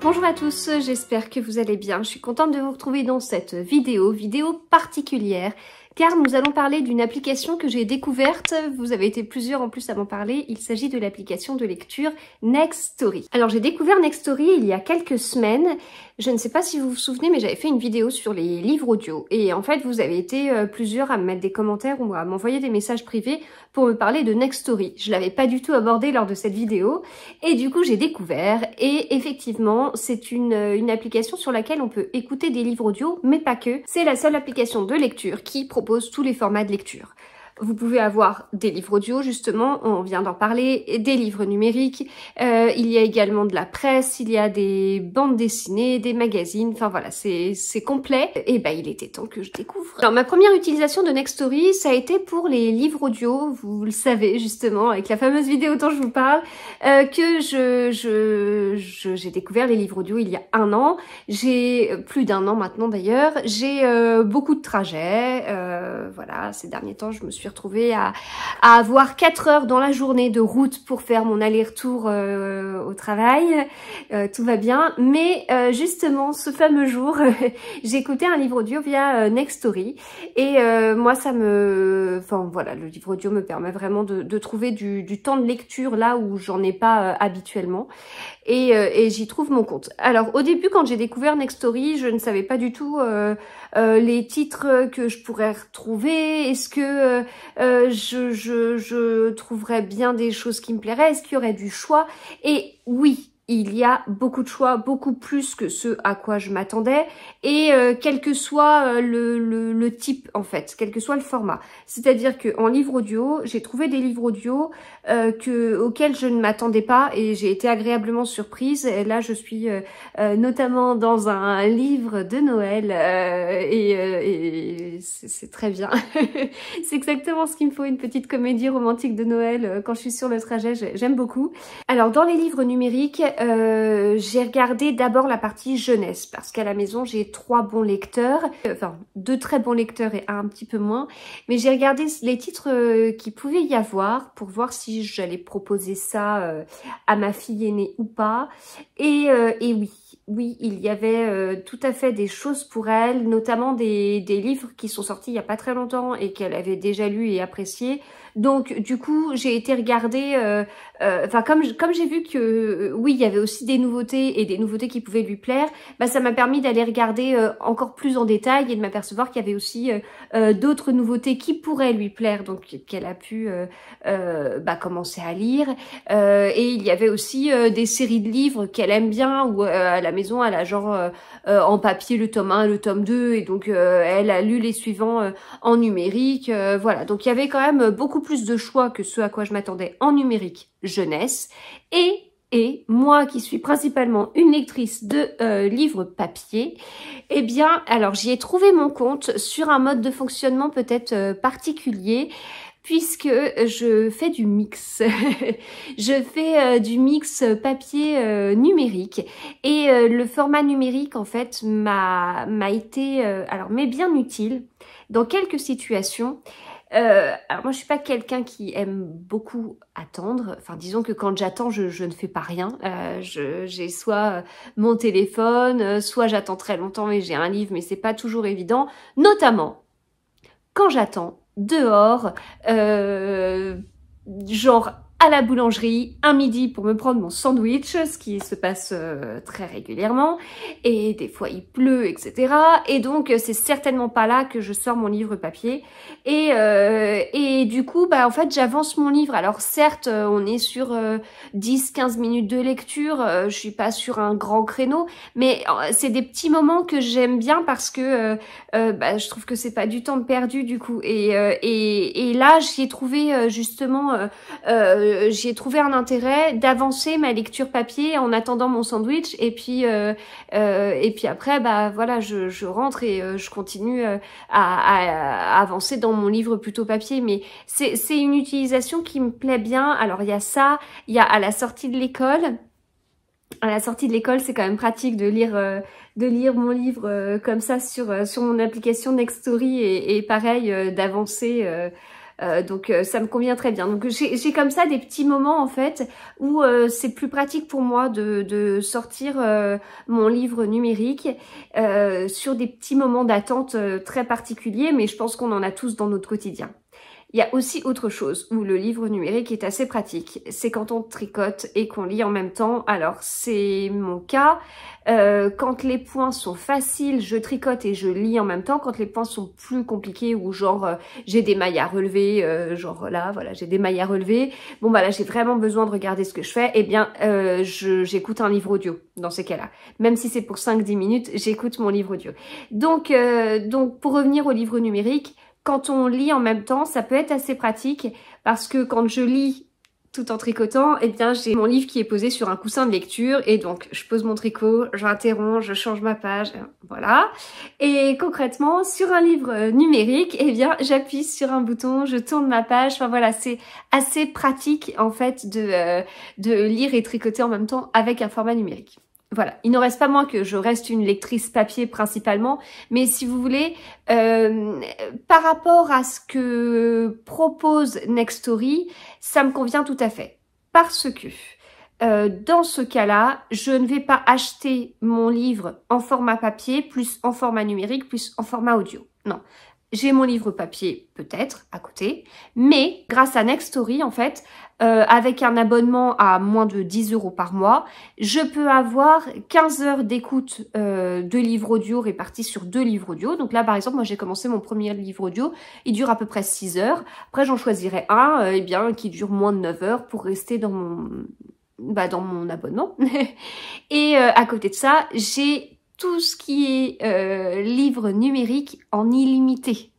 Bonjour à tous, j'espère que vous allez bien. Je suis contente de vous retrouver dans cette vidéo particulière, car nous allons parler d'une application que j'ai découverte. Vous avez été plusieurs en plus à m'en parler. Il s'agit de l'application de lecture Nextory. Alors j'ai découvert Nextory il y a quelques semaines. Je ne sais pas si vous vous souvenez, mais j'avais fait une vidéo sur les livres audio. Et en fait, vous avez été plusieurs à me mettre des commentaires ou à m'envoyer des messages privés pour me parler de Nextory. Je l'avais pas du tout abordé lors de cette vidéo. Et du coup, j'ai découvert. Et effectivement, c'est une application sur laquelle on peut écouter des livres audio, mais pas que. C'est la seule application de lecture qui propose tous les formats de lecture. Vous pouvez avoir des livres audio, justement, on vient d'en parler, des livres numériques, il y a également de la presse, il y a des bandes dessinées, des magazines, enfin voilà, c'est complet. Et ben il était temps que je découvre. Alors ma première utilisation de Nextory, ça a été pour les livres audio, vous le savez justement, avec la fameuse vidéo dont je vous parle, que j'ai découvert les livres audio il y a 1 an, j'ai plus d'1 an maintenant d'ailleurs, j'ai beaucoup de trajets, voilà, ces derniers temps je me suis retrouvée à avoir 4 heures dans la journée de route pour faire mon aller-retour au travail. Tout va bien, mais justement ce fameux jour, j'ai écouté un livre audio via Nextory et moi ça me... Enfin voilà, le livre audio me permet vraiment de trouver du temps de lecture là où j'en ai pas habituellement. Et j'y trouve mon compte. Alors au début quand j'ai découvert Nextory, je ne savais pas du tout les titres que je pourrais retrouver. Est-ce que je trouverais bien des choses qui me plairaient? Est-ce qu'il y aurait du choix? Et oui, il y a beaucoup de choix, beaucoup plus que ce à quoi je m'attendais, et quel que soit le type en fait, quel que soit le format. C'est-à-dire que en livre audio, j'ai trouvé des livres audio auxquels je ne m'attendais pas et j'ai été agréablement surprise. Et là, je suis notamment dans un livre de Noël et c'est très bien. C'est exactement ce qu'il me faut, une petite comédie romantique de Noël quand je suis sur le trajet, j'aime beaucoup. Alors dans les livres numériques, j'ai regardé d'abord la partie jeunesse parce qu'à la maison j'ai 3 bons lecteurs, enfin 2 très bons lecteurs et un petit peu moins, mais j'ai regardé les titres qu'il pouvait y avoir pour voir si j'allais proposer ça à ma fille aînée ou pas, et oui, il y avait tout à fait des choses pour elle, notamment des livres qui sont sortis il y a pas très longtemps et qu'elle avait déjà lus et appréciés. Donc du coup, j'ai été regarder, enfin comme j'ai vu que oui, il y avait aussi des nouveautés et des nouveautés qui pouvaient lui plaire, bah ça m'a permis d'aller regarder encore plus en détail et de m'apercevoir qu'il y avait aussi d'autres nouveautés qui pourraient lui plaire, donc qu'elle a pu commencer à lire. Et il y avait aussi des séries de livres qu'elle aime bien, où à la maison elle a genre en papier le tome 1, le tome 2, et donc elle a lu les suivants en numérique. Voilà, donc il y avait quand même beaucoup plus de choix que ce à quoi je m'attendais en numérique jeunesse. Et moi qui suis principalement une lectrice de livres papier, eh bien alors j'y ai trouvé mon compte sur un mode de fonctionnement peut-être particulier, puisque je fais du mix. Je fais du mix papier numérique, et le format numérique en fait m'est bien utile dans quelques situations. Alors moi je suis pas quelqu'un qui aime beaucoup attendre, enfin disons que quand j'attends je ne fais pas rien, j'ai soit mon téléphone, soit j'attends très longtemps et j'ai un livre, mais c'est pas toujours évident, notamment quand j'attends dehors, genre à la boulangerie, un midi pour me prendre mon sandwich, ce qui se passe très régulièrement, et des fois il pleut, etc. Et donc c'est certainement pas là que je sors mon livre papier, et du coup bah en fait j'avance mon livre. Alors certes on est sur 10-15 minutes de lecture, je suis pas sur un grand créneau, mais c'est des petits moments que j'aime bien parce que je trouve que c'est pas du temps perdu du coup, et là j'y ai trouvé justement j'y ai trouvé un intérêt d'avancer ma lecture papier en attendant mon sandwich, et puis après bah voilà, je rentre et je continue à avancer dans mon livre plutôt papier. Mais c'est une utilisation qui me plaît bien. Alors il y a ça, il y a à la sortie de l'école. À la sortie de l'école, c'est quand même pratique de lire mon livre comme ça sur mon application Nextory, et pareil d'avancer Donc ça me convient très bien. Donc j'ai comme ça des petits moments en fait où c'est plus pratique pour moi de sortir mon livre numérique sur des petits moments d'attente très particuliers, mais je pense qu'on en a tous dans notre quotidien. Il y a aussi autre chose où le livre numérique est assez pratique, c'est quand on tricote et qu'on lit en même temps. Alors c'est mon cas, quand les points sont faciles, je tricote et je lis en même temps. Quand les points sont plus compliqués ou genre j'ai des mailles à relever, genre là voilà j'ai des mailles à relever, bon bah là j'ai vraiment besoin de regarder ce que je fais, et bien j'écoute un livre audio dans ces cas-là. Même si c'est pour 5-10 minutes, j'écoute mon livre audio. Donc pour revenir au livre numérique, quand on lit en même temps, ça peut être assez pratique parce que quand je lis tout en tricotant, eh bien j'ai mon livre qui est posé sur un coussin de lecture et donc je pose mon tricot, j'interromps, je change ma page, voilà. Et concrètement, sur un livre numérique, eh bien j'appuie sur un bouton, je tourne ma page, enfin voilà, c'est assez pratique en fait de lire et tricoter en même temps avec un format numérique. Voilà, il n'en reste pas moins que je reste une lectrice papier principalement, mais si vous voulez, par rapport à ce que propose Nextory, ça me convient tout à fait. Parce que dans ce cas-là, je ne vais pas acheter mon livre en format papier, plus en format numérique, plus en format audio. Non. J'ai mon livre papier peut-être à côté, mais grâce à Nextory en fait, avec un abonnement à moins de 10 € par mois, je peux avoir 15 heures d'écoute de livres audio répartis sur 2 livres audio. Donc là par exemple, moi j'ai commencé mon premier livre audio, il dure à peu près 6 heures. Après j'en choisirai un eh bien, qui dure moins de 9 heures pour rester dans mon abonnement. Et à côté de ça, j'ai tout ce qui est livre numérique en illimité.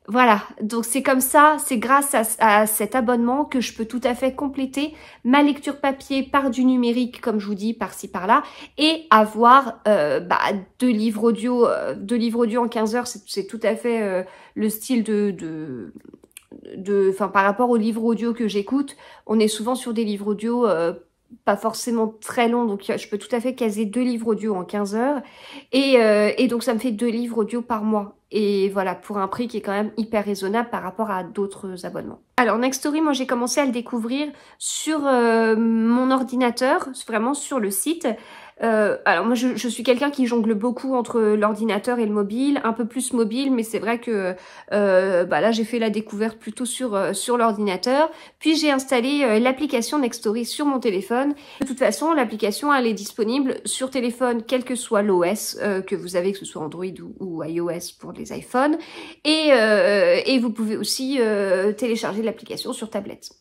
Voilà, donc c'est comme ça, c'est grâce à cet abonnement que je peux tout à fait compléter ma lecture papier par du numérique, comme je vous dis, par-ci par-là, et avoir 2 livres audio, en 15 heures, c'est tout à fait le style enfin par rapport aux livres audio que j'écoute, on est souvent sur des livres audio pas forcément très long, donc je peux tout à fait caser 2 livres audio en 15 heures et donc ça me fait 2 livres audio par mois, et voilà, pour un prix qui est quand même hyper raisonnable par rapport à d'autres abonnements. Alors Nextory, moi j'ai commencé à le découvrir sur mon ordinateur, vraiment sur le site. Alors moi je suis quelqu'un qui jongle beaucoup entre l'ordinateur et le mobile, un peu plus mobile, mais c'est vrai que là j'ai fait la découverte plutôt sur l'ordinateur, puis j'ai installé l'application Nextory sur mon téléphone. De toute façon l'application elle est disponible sur téléphone quel que soit l'OS que vous avez, que ce soit Android ou iOS pour les iPhones, et vous pouvez aussi télécharger l'application sur tablette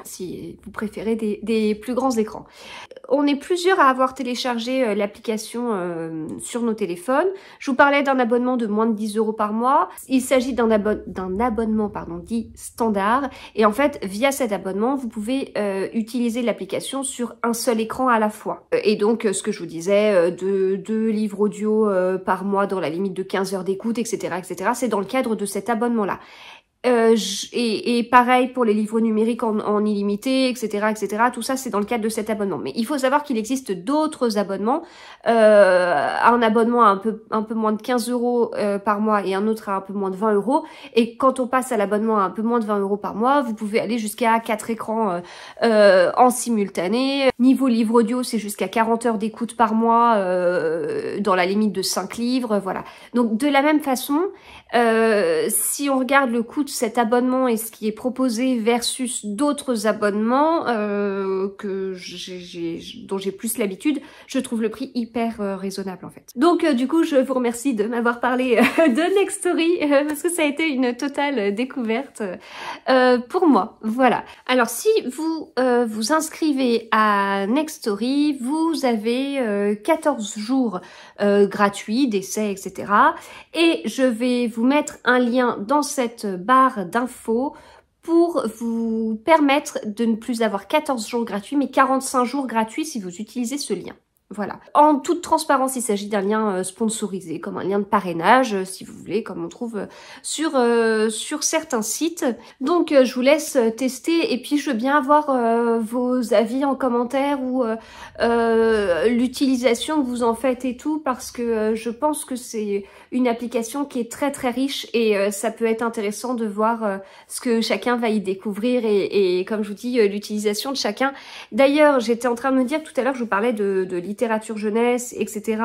si vous préférez des plus grands écrans. On est plusieurs à avoir téléchargé l'application sur nos téléphones. Je vous parlais d'un abonnement de moins de 10 € par mois. Il s'agit d'un abonnement dit standard. Et en fait, via cet abonnement, vous pouvez utiliser l'application sur un seul écran à la fois. Et donc, ce que je vous disais, deux livres audio par mois dans la limite de 15 heures d'écoute, etc., etc., c'est dans le cadre de cet abonnement-là. Et pareil pour les livres numériques en illimité, etc., etc. Tout ça, c'est dans le cadre de cet abonnement. Mais il faut savoir qu'il existe d'autres abonnements. Un abonnement à un peu moins de 15 € par mois et un autre à un peu moins de 20 €. Et quand on passe à l'abonnement à un peu moins de 20 € par mois, vous pouvez aller jusqu'à 4 écrans en simultané. Niveau livre audio, c'est jusqu'à 40 heures d'écoute par mois dans la limite de 5 livres. Voilà. Donc de la même façon, si on regarde le coût de cet abonnement et ce qui est proposé versus d'autres abonnements dont j'ai plus l'habitude, je trouve le prix hyper raisonnable en fait. Donc du coup, je vous remercie de m'avoir parlé de Nextory parce que ça a été une totale découverte pour moi. Voilà. Alors si vous vous inscrivez à Nextory, vous avez 14 jours gratuits d'essai, etc. Et je vais vous mettre un lien dans cette barre d'infos pour vous permettre de ne plus avoir 14 jours gratuits, mais 45 jours gratuits si vous utilisez ce lien. Voilà. En toute transparence, il s'agit d'un lien sponsorisé, comme un lien de parrainage, si vous voulez, comme on trouve sur certains sites. Donc, je vous laisse tester et puis je veux bien avoir vos avis en commentaire ou l'utilisation que vous en faites et tout, parce que je pense que c'est une application qui est très très riche et ça peut être intéressant de voir ce que chacun va y découvrir et comme je vous dis, l'utilisation de chacun. D'ailleurs, j'étais en train de me dire tout à l'heure, je vous parlais de littérature jeunesse, etc.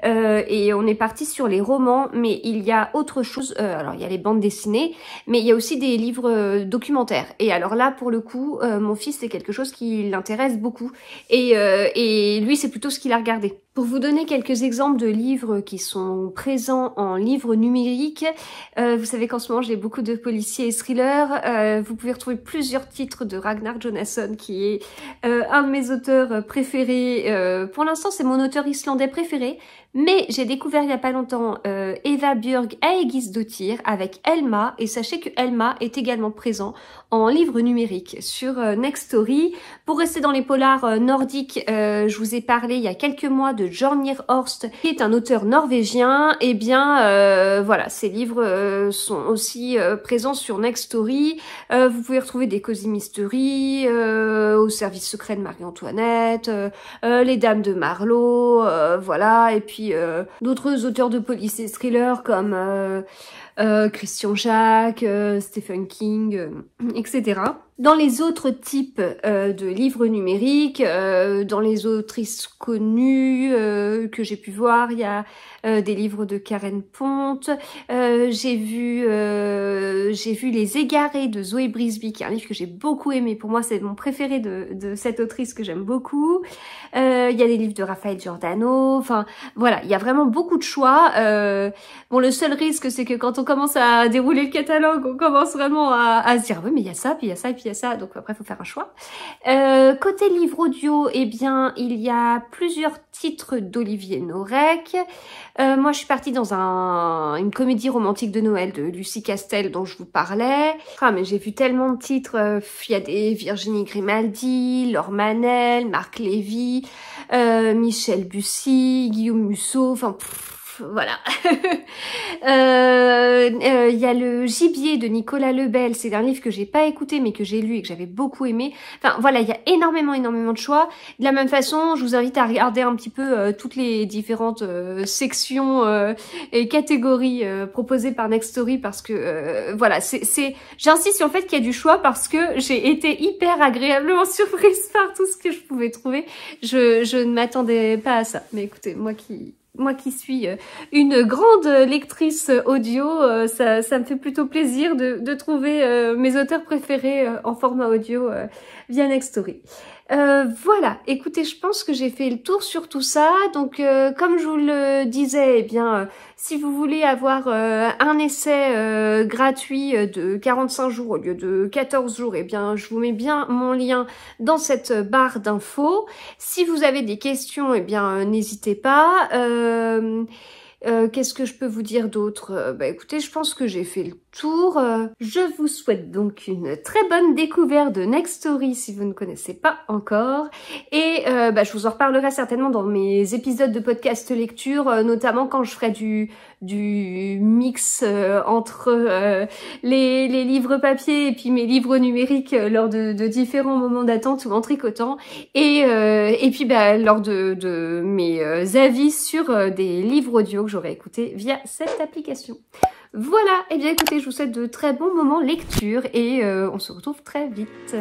Et on est parti sur les romans, mais il y a autre chose. Alors, il y a les bandes dessinées, mais il y a aussi des livres documentaires. Et alors là, pour le coup, mon fils, c'est quelque chose qui l'intéresse beaucoup. Et lui, c'est plutôt ce qu'il a regardé. Pour vous donner quelques exemples de livres qui sont présents en livre numérique, vous savez qu'en ce moment j'ai beaucoup de policiers et thrillers, vous pouvez retrouver plusieurs titres de Ragnar Jonasson qui est un de mes auteurs préférés, pour l'instant c'est mon auteur islandais préféré, mais j'ai découvert il y a pas longtemps Eva Björg Ægisdóttir avec Elma, et sachez que Elma est également présent en livre numérique sur Nextory. Pour rester dans les polars nordiques, je vous ai parlé il y a quelques mois de Jornir Horst, qui est un auteur norvégien. Et bien voilà, ces livres sont aussi présents sur Nextory. Vous pouvez retrouver des Cozy Mystery, au service secret de Marie-Antoinette, les Dames de Marlowe, voilà, et puis d'autres auteurs de police et thrillers comme Christian Jacques, Stephen King, etc. Dans les autres types de livres numériques, dans les autrices connues que j'ai pu voir, il y a des livres de Karen Ponte. J'ai vu Les Égarés de Zoé Brisby, qui est un livre que j'ai beaucoup aimé. Pour moi, c'est mon préféré de cette autrice que j'aime beaucoup. Il y a des livres de Raphaël Giordano. Enfin, voilà, il y a vraiment beaucoup de choix. Bon, le seul risque, c'est que quand on commence à dérouler le catalogue, on commence vraiment à se dire, oui, mais il y a ça, puis il y a ça, et puis il y a ça. Donc après, il faut faire un choix. Côté livre audio, eh bien, il y a plusieurs titres d'Olivier Norek. Moi, je suis partie dans une comédie romantique de Noël de Lucie Castel dont je vous parlais. Ah, mais j'ai vu tellement de titres. Il y a des Virginie Grimaldi, Laure Manel, Marc Lévy, Michel Bussy, Guillaume Musso, enfin... voilà. Il y a Le Gibier de Nicolas Lebel, c'est un livre que j'ai pas écouté mais que j'ai lu et que j'avais beaucoup aimé. Enfin voilà, il y a énormément de choix. De la même façon, je vous invite à regarder un petit peu toutes les différentes sections et catégories proposées par Nextory, parce que voilà, j'insiste sur le fait qu'il y a du choix parce que j'ai été hyper agréablement surprise par tout ce que je pouvais trouver. Je ne m'attendais pas à ça. Mais écoutez, moi qui suis une grande lectrice audio, ça me fait plutôt plaisir de trouver mes auteurs préférés en format audio via Nextory. Voilà, écoutez, je pense que j'ai fait le tour sur tout ça. Donc, comme je vous le disais, eh bien, si vous voulez avoir un essai gratuit de 45 jours au lieu de 14 jours, eh bien, je vous mets bien mon lien dans cette barre d'infos. Si vous avez des questions, eh bien, n'hésitez pas. Qu'est-ce que je peux vous dire d'autre? Bah écoutez, je pense que j'ai fait le tour. Je vous souhaite donc une très bonne découverte de Nextory si vous ne connaissez pas encore. Et bah, je vous en reparlerai certainement dans mes épisodes de podcast lecture, notamment quand je ferai du mix entre les livres papier et puis mes livres numériques lors de différents moments d'attente ou en tricotant. Et puis bah, lors de mes avis sur des livres audio que j'aurais écouté via cette application. Voilà, et bien écoutez, je vous souhaite de très bons moments lecture et on se retrouve très vite.